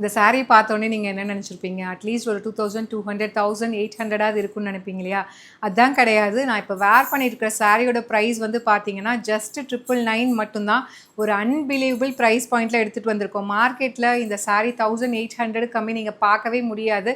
இந்த saree பார்த்தோன்னே நீங்கள் என்ன நினச்சிருப்பீங்க? அட்லீஸ்ட் ஒரு 2200, 1800 இருக்குன்னு நினைப்பீங்க இல்லையா? அதான் கிடையாது. நான் இப்போ வேர் பண்ணியிருக்கிற சாரியோட ப்ரைஸ் வந்து பார்த்தீங்கன்னா, ஜஸ்ட் 999 மட்டும்தான். ஒரு அன்பிலீவபிள் ப்ரைஸ் பாயிண்ட்டில் எடுத்துகிட்டு வந்திருக்கோம். மார்க்கெட்டில் இந்த சாரீ 1800 கம்மி நீங்கள் பார்க்கவே முடியாது.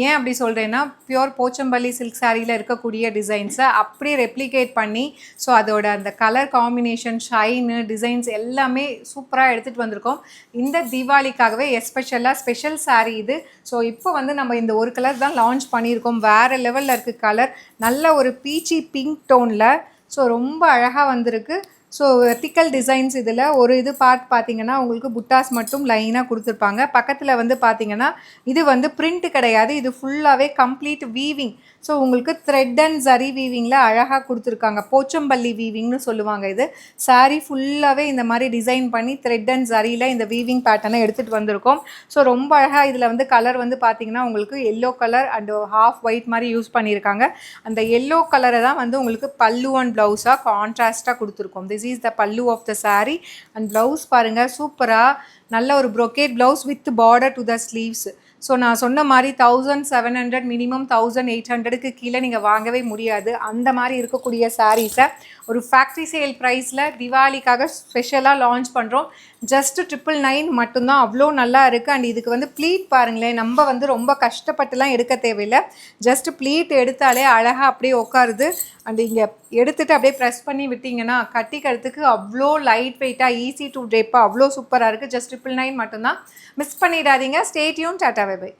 ஏன் அப்படி சொல்கிறேன்னா, பியூர் போச்சம்பள்ளி சில்க் சாரியில் இருக்கக்கூடிய டிசைன்ஸை அப்படியே ரெப்ளிகேட் பண்ணி, ஸோ அதோட அந்த கலர் காம்பினேஷன், ஷைனு, டிசைன்ஸ் எல்லாமே சூப்பராக எடுத்துகிட்டு வந்திருக்கோம். இந்த தீபாவளிக்காகவே ஸ்பெஷல் சாரீ இது. ஸோ இப்போ வந்து நம்ம இந்த ஒரு கலர் தான் லான்ச் பண்ணியிருக்கோம். வேறு லெவலில் இருக்குது கலர். நல்ல ஒரு பீச்சி பிங்க் டோனில். ஸோ ரொம்ப அழகாக வந்திருக்கு. ஸோ வெர்டிக்கல் டிசைன்ஸ் இதில் ஒரு இது பார்த்தீங்கன்னா உங்களுக்கு புட்டாஸ் மட்டும் லைனாக கொடுத்துருப்பாங்க. பக்கத்தில் வந்து பார்த்தீங்கன்னா இது வந்து பிரிண்ட் கிடையாது, இது ஃபுல்லாகவே கம்ப்ளீட் வீவிங். ஸோ உங்களுக்கு த்ரெட் அண்ட் ஜரி வீவிங்கில் அழகாக கொடுத்துருக்காங்க. போச்சம்பள்ளி வீவிங்னு சொல்லுவாங்க. இது சாரீ ஃபுல்லாகவே இந்த மாதிரி டிசைன் பண்ணி த்ரெட் அண்ட் ஜரியில் இந்த வீவிங் பேட்டர்னை எடுத்துகிட்டு வந்திருக்கோம். ஸோ ரொம்ப அழகாக இதில் வந்து கலர் வந்து பார்த்தீங்கன்னா உங்களுக்கு yellow colour and half white மாதிரி யூஸ் பண்ணியிருக்காங்க. அந்த எல்லோ கலரை தான் வந்து உங்களுக்கு பல்லு அண்ட் ப்ளவுஸாக கான்ட்ராஸ்ட்டாக கொடுத்துருக்கோம். This is the pallu of the saree and blouse பாருங்கள் சூப்பராக நல்ல ஒரு brocade blouse with border to the sleeves. So நான் சொன்ன மாதிரி 1700 மினிமம் 1800க்கு கீழே நீங்கள் வாங்கவே முடியாது. அந்த மாதிரி இருக்கக்கூடிய சாரீஸை ஒரு ஃபேக்ட்ரி சேல் ப்ரைஸில் தீபாவளிக்காக ஸ்பெஷலாக லான்ச் பண்ணுறோம். ஜஸ்ட் 999 மட்டும்தான். அவ்வளோ நல்லா இருக்குது. அண்ட் இதுக்கு வந்து ப்ளீட் பாருங்களேன், நம்ம வந்து ரொம்ப கஷ்டப்பட்டுலாம் எடுக்க தேவையில்லை. ஜஸ்ட் ப்ளீட் எடுத்தாலே அழகாக அப்படியே உட்காருது. அண்ட் இங்கே எடுத்துகிட்டு அப்படியே ப்ரெஸ் பண்ணி விட்டிங்கன்னா கட்டிக்கிறதுக்கு அவ்வளோ லைட் வெயிட்டாக, ஈஸி டு ட்ரேப்பாக அவ்வளோ சூப்பராக இருக்குது. ஜஸ்ட் 999 மட்டும்தான். மிஸ் பண்ணிடாதீங்க. Stay tune. Tata bye by.